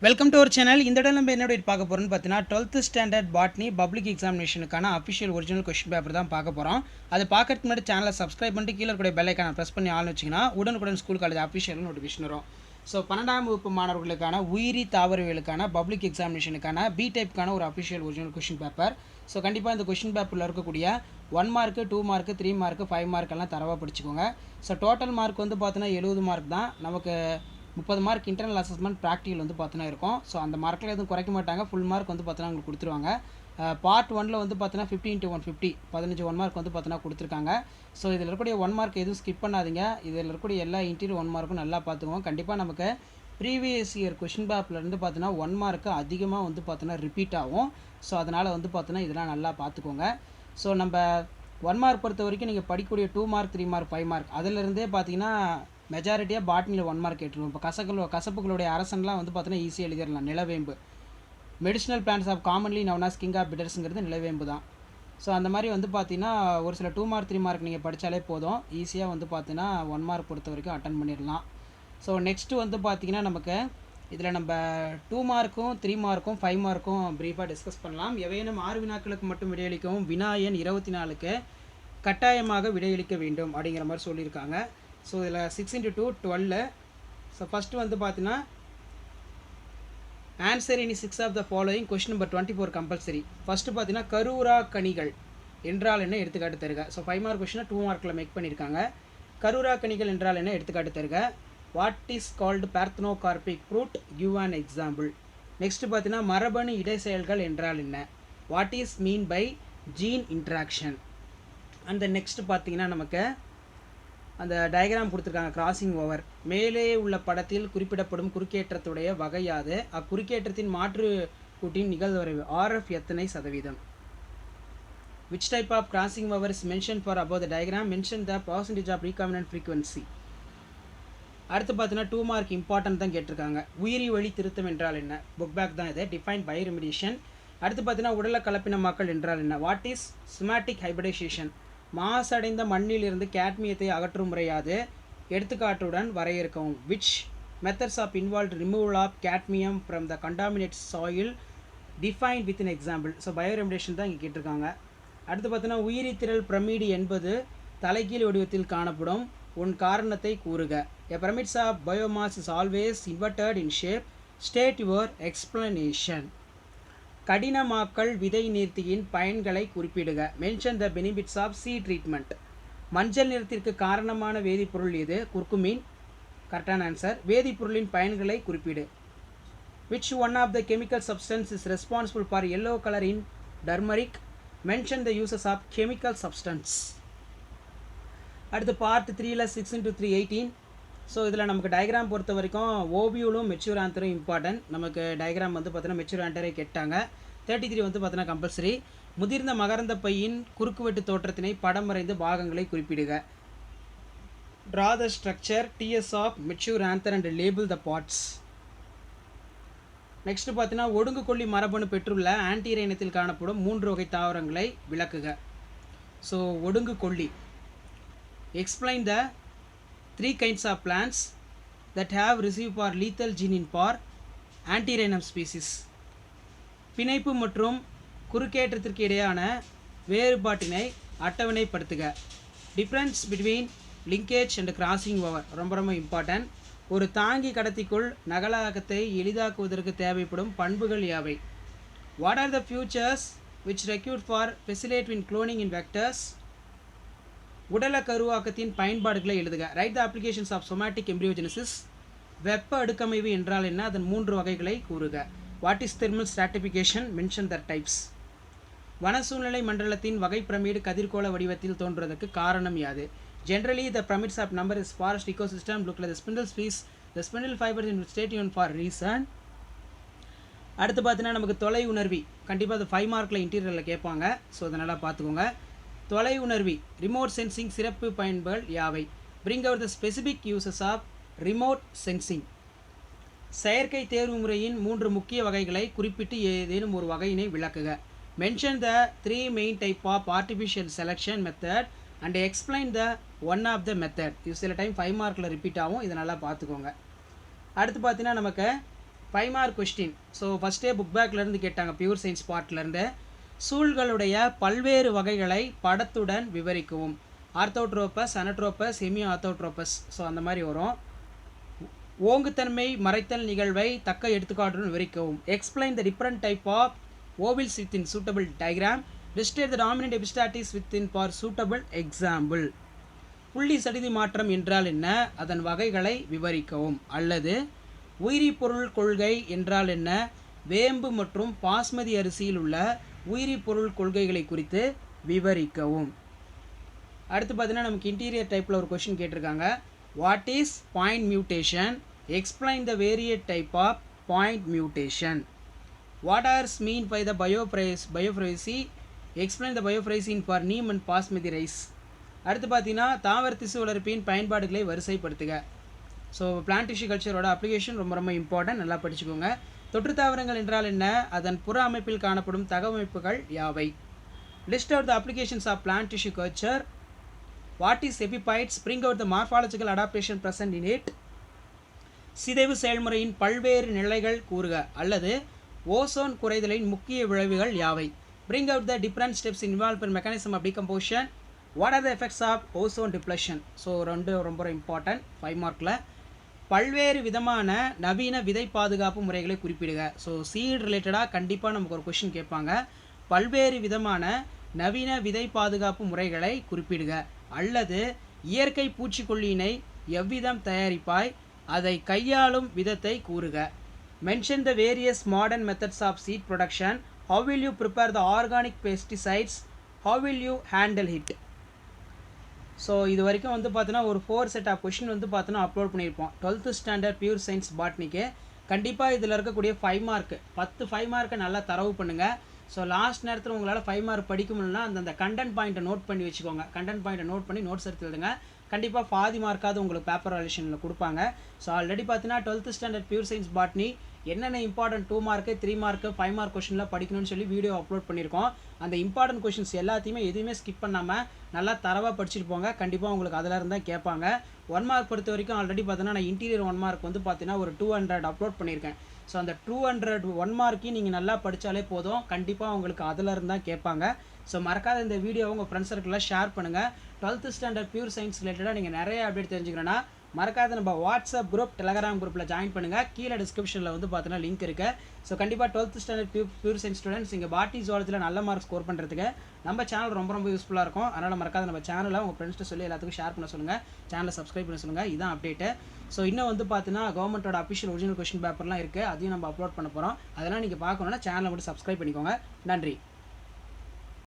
Welcome to our channel. இந்த இடம் நம்ம என்ன பார்க்க போகிறோம்னு பார்த்தீங்கன்னா 12th ஸ்டாண்டர்ட் பாட்னி பப்ளிக் எக்ஸாமினேஷனுக்கான அஃபிஷியல் ஒரிஜினல் கொஸ்டின் பேப்பர் தான் பார்க்க போகிறோம். அது பார்க்கறதுக்கு முன்னாடி சேனலை சப்ஸ்கிரைப் பண்ணிட்டு கீழே கூட பெல் ஐக்கானை ப்ரெஸ் பண்ணி ஆள்னு வச்சிங்கன்னா உடனுக்குடன் ஸ்கூல் காலேஜ் அஃபிஷியல் நோட்டிஃபிகேஷன் வரும். ஸோ 12ஆம் வகுப்பு மாணவர்களுக்கான உயிரி தாவரவியலுக்கான பப்ளிக் எக்ஸாமினேஷனுக்கான பி டைப்புக்கான ஒரு official original question paper. So கண்டிப்பாக இந்த கொஸ்டின் பேப்பரில் இருக்கக்கூடிய 1 மார்க்கு 2 மார்க்கு 3 மார்க்கு 5 மார்க் எல்லாம் தரவாக படிச்சுக்கோங்க. ஸோ டோட்டல் மார்க் வந்து பார்த்தீங்கன்னா 70 மார்க் தான். நமக்கு 30 மார்க் இன்டர்னல் அசஸ்மெண்ட் ப்ராக்டிகல் வந்து பார்த்தீங்கன்னா இருக்கும். ஸோ அந்த மார்க்கில் எதுவும் குறைக்க மாட்டாங்க. ஃபுல் மார்க் வந்து பார்த்தீங்கன்னா உங்களுக்கு கொடுத்துருவாங்க. பார்ட் 1ல் வந்து பார்த்தீங்கன்னா 50 × 150 15 1 மார்க் வந்து பார்த்தீங்கன்னா கொடுத்துருக்காங்க. ஸோ இதில் இருக்கக்கூடிய 1 மார்க் எதுவும் ஸ்கிப் பண்ணாதீங்க. இதில் இருக்கக்கூடிய எல்லா இன்டீரியர் 1 மார்க்கும் நல்லா பார்த்துக்குவோம். கண்டிப்பாக நமக்கு ப்ரீவியஸ் இயர் கொஷின் பேப்பர்லேருந்து பார்த்தீங்கன்னா 1 மார்க்கு அதிகமாக வந்து பார்த்தீங்கன்னா ரிப்பீட் ஆகும். ஸோ அதனால் வந்து பார்த்தீங்கன்னா இதெல்லாம் நல்லா பார்த்துக்கோங்க. ஸோ நம்ம 1 மார்க் பொறுத்த வரைக்கும் நீங்கள் படிக்கக்கூடிய 2 மார்க் 3 மார்க் 5 மார்க் அதிலிருந்தே பார்த்தீங்கன்னா மெஜாரிட்டியாக பாட்னியில் 1 மார்க் கேட்டுருவோம். இப்போ கசப்புகளுடைய அரசன்லாம் வந்து பார்த்தீங்கன்னா ஈஸியாக எழுதிடலாம். Nilavembu medicinal plants of commonly known as king of பிட்டர்ஸுங்கிறது நிலவேம்பு தான். ஸோ அந்த மாதிரி வந்து பார்த்தீங்கன்னா ஒரு சில 2 மார்க் 3 மார்க் நீங்கள் படித்தாலே போதும். ஈஸியாக வந்து பார்த்தீங்கன்னா 1 மார்க் பொறுத்த வரைக்கும் அட்டன் பண்ணிடலாம். ஸோ நெக்ஸ்ட்டு வந்து பார்த்திங்கன்னா நமக்கு இதில் நம்ம 2 மார்க்கும் 3 மார்க்கும் 5 மார்க்கும் ப்ரீஃபாக டிஸ்கஸ் பண்ணலாம். எவையேனும் 6 வினாக்களுக்கு மட்டும் விடையளிக்கவும் வினா எண் 24க்கு கட்டாயமாக விடையளிக்க வேண்டும் அப்படிங்கிற மாதிரி சொல்லியிருக்காங்க. ஸோ இதில் 6 × 2 12. ஸோ ஃபஸ்ட்டு வந்து பார்த்தீங்கன்னா answer any 6 of the following question number 24 compulsory. First பார்த்தீங்கன்னா கரூரா கனிகள் என்றால் என்ன எடுத்துக்காட்டு தருக. ஸோ 5 மார்க் கொஸ்டினை 2 மார்க்கில் மேக் பண்ணியிருக்காங்க. கரூரா கனிகள் என்றால் என்ன எடுத்துக்காட்டு தருக. What is called parthenocarpic fruit, give an example. Next பார்த்தீங்கன்னா மரபணு இடை செயல்கள் என்றால் என்ன. What is mean by gene interaction. அந்த நெக்ஸ்ட்டு பார்த்தீங்கன்னா நமக்கு அந்த டயக்ராம் கொடுத்துருக்காங்க கிராசிங் ஓவர். மேலே உள்ள படத்தில் குறிப்பிடப்படும் குறுக்கேற்றத்துடைய வகையாது. அக்குறுக்கேற்றத்தின் மாற்று கூட்டின் நிகழ்வரைவு RF எத்தனை சதவீதம். Which type of crossing over is mentioned for above the diagram? Mention the percentage of recombinant frequency. அடுத்து பார்த்தீங்கன்னா 2 மார்க் இம்பார்ட்டன்ட் தான் கேட்டிருக்காங்க. உயிரி வழி திருத்தம் என்றால் என்ன. புக் பேக் தான் இது. Define bioremediation. அடுத்து பார்த்தீங்கன்னா உடல கலப்பினமாக்கல் என்றால் என்ன. What is somatic hybridization. மாசடைந்த மண்ணில் இருந்து கேட்மியத்தை அகற்றும் முறையாது. எடுத்துக்காட்டுடன் வரையறுக்கவும். Which methods of involve removal of cadmium from the contaminate soil define with in example. So bioremediation தான் இங்கே கேட்டிருக்காங்க. அடுத்து பார்த்தீங்கன்னா உயிரி திரள் பிரமிடு என்பது தலைகீழ் வடிவத்தில் காணப்படும். உன் காரணத்தை கூறுக. A pyramids of biomass is always inverted in shape. State your explanation. கடினமாக்கல் விதை நீர்த்தியின் பயன்களை குறிப்பிடுக. Mention the benefits of seed treatment. மஞ்சள் நிறத்திற்கு காரணமான வேதிப்பொருள் எது. குர்குமின். கரெக்டான ஆன்சர். வேதிப்பொருளின் பயன்களை குறிப்பிடு. Which one of the chemical substance is responsible for yellow colour in turmeric. Mention the uses of chemical substance. அடுத்து பார்ட் 3ல் 6 × 3 18. ஸோ இதில் நமக்கு டயக்ராம் பொறுத்த வரைக்கும் ஓபியூலும் மெச்சூர் ஆன்சரும் இம்பார்ட்டன்ட். நமக்கு டயக்ராம் வந்து பார்த்தீங்கன்னா மெச்சூர் ஆன்சரே கேட்டாங்க. 33 வந்து பார்த்தீங்கன்னா கம்பல்சரி. முதிர்ந்த மகரந்த பையின் குறுக்குவெட்டு தோற்றத்தினை படம் வரைந்து பாகங்களை குறிப்பிடுக. Draw the structure TS of mature anther and label the parts. Next பார்த்தீங்கன்னா ஒடுங்கு கொல்லி மரபணு பெற்றுள்ள ஆன்டீர இனத்தில் காணப்படும் 3 வகை தாவரங்களை விளக்குக. ஸோ ஒடுங்கு கொல்லி. Explain the 3 kinds of plants that have received for lethal gene in for antirrhinum species. பிணைப்பு மற்றும் குறுக்கேற்றத்திற்கு இடையான வேறுபாட்டினை அட்டவணைப்படுத்துக. Difference between linkage and crossing over ரொம்ப ரொம்ப இம்பார்ட்டன்ட். ஒரு தாங்கி கடத்திக்குள் நகலாக்கத்தை எளிதாக்குவதற்கு தேவைப்படும் பண்புகள் யாவை. What are the features which required for facilitate cloning in vectors. உடல கருவாக்கத்தின் பயன்பாடுகளை எழுதுக. Write the applications of somatic embryogenesis. வெப்ப அடுக்கமைவு என்றால் என்ன. அதன் 3 வகைகளை கூறுக. What is thermal stratification. Mention the types. வன சூழ்நிலை மண்டலத்தின் வகை பிரமிடு கதிர்கோள வடிவத்தில் தோன்றுவதற்கு காரணம் யாது. Generally the pyramids of number is forest ecosystem. Look like the spindle species the spindle fibres in state யூன் ஃபார் ரீசன். அடுத்து பார்த்தீங்கன்னா நமக்கு தொலை உணர்வி. கண்டிப்பாக அது 5 மார்க்கில் இன்டீரியரில் கேட்பாங்க. ஸோ அதனால் பார்த்துக்கோங்க. தொலை உணர்வி ரிமோட் சென்சிங் சிறப்பு பயன்கள் யாவை. Bring out the specific uses of remote sensing. செயற்கை தேர்வு முறையின் 3 முக்கிய வகைகளை குறிப்பிட்டு ஏதேனும் ஒரு வகையினை விளக்குக. Mention the 3 main type of artificial selection method and explain the one of the method. இது சில டைம் 5 மார்க்கில் ரிப்பீட் ஆகும். இதை நல்லா பார்த்துக்கோங்க. அடுத்து பார்த்தீங்கன்னா நமக்கு 5 மார்க் கொஸ்டின். ஸோ ஃபஸ்ட்டே புக் பேக்லேருந்து கேட்டாங்க, பியூர் சயின்ஸ் பார்ட்லேருந்து. சூழ்களுடைய பல்வேறு வகைகளை படத்துடன் விவரிக்கவும். ஆர்த்தோட்ரோபஸ், அனட்ரோபஸ், செமி ஆர்த்தோட்ரோபஸ். ஸோ அந்த மாதிரி வரும். ஓங்குத்தன்மை மறைத்தல் நிகழ்வை தக்க எடுத்துக்காட்டுடன் விவரிக்கவும். Explain the different type of ovules within suitable diagram. Listed the dominant epistasis within for suitable example. புள்ளி சடிதி மாற்றம் என்றால் என்ன, அதன் வகைகளை விவரிக்கவும். அல்லது உயிரி பொருள் கொள்கை என்றால் என்ன, வேம்பு மற்றும் பாஸ்மதி அரிசியில் உள்ள உயிரி பொருள் கொள்கைகளை குறித்து விவரிக்கவும். அடுத்து பார்த்தீங்கன்னா நமக்கு இன்டீரியர் டைப்பில் ஒரு கொஷின் கேட்டிருக்காங்க. What is point mutation? Explain the variety type of point mutation. What are mean by the biopiracy? Explain the biopiracy for neem and basmati rice. அடுத்து பார்த்தீங்கன்னா தாவர திசு வளர்ப்பின் பயன்பாடுகளை வரிசைப்படுத்துக. ஸோ பிளான்ட் டிஷ்யூ கல்ச்சரோட அப்ளிகேஷன் ரொம்ப ரொம்ப இம்பார்ட்டன்ட், நல்லா படிச்சுக்கோங்க. தொற்று தாவரங்கள் என்றால் என்ன, அதன் புற அமைப்பில் காணப்படும் தகவமைப்புகள் யாவை? List out the applications of plant tissue culture. What is epiphytes? Bring out the morphological adaptation present in it. சிதைவு செயல்முறையின் பல்வேறு நிலைகள் கூறுக. அல்லது ஓசோன் குறைதலின் முக்கிய விளைவுகள் யாவை? Bring out the different steps involve in mechanism of decomposition. What are the effects of ozone depletion? So ரொம்ப important 5 மார்க்கில். பல்வேறு விதமான நவீன விதை பாதுகாப்பு முறைகளை குறிப்பிடுக. ஸோ சீட் ரிலேட்டடாக கண்டிப்பாக நமக்கு ஒரு கொஷின் கேட்பாங்க. பல்வேறு விதமான நவீன விதை பாதுகாப்பு முறைகளை குறிப்பிடுக. அல்லது இயற்கை பூச்சிக்கொல்லியினை எவ்விதம் தயாரிப்பாய், அதை கையாளும் விதத்தை கூறுக. Mention the various modern methods of seed production. How will you prepare the organic pesticides? How will you handle it? So இது வரைக்கும் வந்து பார்த்தீங்கன்னா ஒரு 4 செட் ஆஃப் கொஷின் வந்து பார்த்தீங்கன்னா அப்லோட் பண்ணியிருப்போம் 12th ஸ்டாண்டர்ட் பியூர் சயின்ஸ் பாட்னிக்கு. கண்டிப்பாக இதில் இருக்கக்கூடிய 5 மார்க் 10 5 மார்க்கை நல்லா தரவு பண்ணுங்கள். ஸோ லாஸ்ட் நேரத்தில் உங்களால் 5 மார்க் படிக்க முடியலன்னா அந்த கண்டென்ட் பாயிண்ட்டை நோட் பண்ணி வச்சுக்கோங்க. கண்டென்ட் பாயிண்ட்டை நோட் பண்ணி நோட்ஸ் எடுத்து எழுதுங்க. கண்டிப்பாக பாதி மார்க்காவது உங்களுக்கு பேப்பர் வேல்யூஷனில் கொடுப்பாங்க. ஸோ ஆல்ரெடி பார்த்தீங்கன்னா 12th standard pure science botany என்னென்ன இம்பார்ட்டன்ட் 2 மார்க்கு 3 மார்க்கு 5 மார்க் கொஷின்லாம் படிக்கணும்னு சொல்லி வீடியோ அப்லோட் பண்ணியிருக்கோம். அந்த இம்பார்ட்டன்ட் கொஷின்ஸ் எல்லாத்தையுமே எதுவுமே ஸ்கிப் பண்ணாமல் நல்லா தரவாக படிச்சுட்டு போங்க. கண்டிப்பாக உங்களுக்கு அதில் இருந்தால் கேட்பாங்க. 1 மார்க் பொறுத்த வரைக்கும் ஆல்ரெடி பார்த்தீங்கன்னா நான் இன்டீரியர் 1 மார்க் வந்து பார்த்தீங்கன்னா ஒரு 200 அப்லோட் பண்ணியிருக்கேன். ஸோ அந்த 200 1 மார்க்கையும் நீங்கள் நல்லா படித்தாலே போதும். கண்டிப்பாக உங்களுக்கு அதில் இருந்தால் கேட்பாங்க. ஸோ மறக்காத இந்த வீடியோவை உங்கள் ஃப்ரெண்ட்ஸ் சர்க்கிளில் ஷேர் பண்ணுங்கள். 12th ஸ்டாண்டர்ட் பியூர் சயின்ஸ் ரிலேட்டடாக நீங்கள் நிறைய அப்டேட் தெரிஞ்சுக்கணும்னா மறக்காத நம்ம வாட்ஸ்அப் குரூப் டெலகிராம் குரூப்பில் ஜாயின் பண்ணுங்கள். கீழே டிஸ்கிரிப்ஷனில் வந்து பார்த்தீங்கன்னா லிங்க் இருக்குது. ஸோ கண்டிப்பாக 12th standard pure science students இங்கே பாட்டி ஜுவாலஜியில் நல்ல மார்க் ஸ்கோர் பண்ணுறதுக்கு நம்ம சேனல் ரொம்ப யூஸ்ஃபுல்லாக இருக்கும். அதனால் மறக்காத நம்ம சேனலை உங்கள் ஃப்ரெண்ட்ஸ்ட்டு சொல்லி எல்லாத்துக்கும் ஷேர் பண்ண சொல்லுங்கள். சேனலை சப்ஸ்கிரைப் பண்ண சொல்லுங்கள். இதுதான் அப்டேட்டு. ஸோ இன்னும் வந்து பார்த்தீங்கன்னா கவர்மெண்ட்டோட அஃபிஷியல் ஒரிஜினல் கொஸ்டின் பேப்பர்லாம் இருக்குது. அதையும் நம்ம அப்லோட் பண்ண போகிறோம். அதெல்லாம் நீங்கள் பார்க்கணுன்னா சேனலை மட்டும் சப்ஸ்கிரைப் பண்ணிக்கோங்க. நன்றி.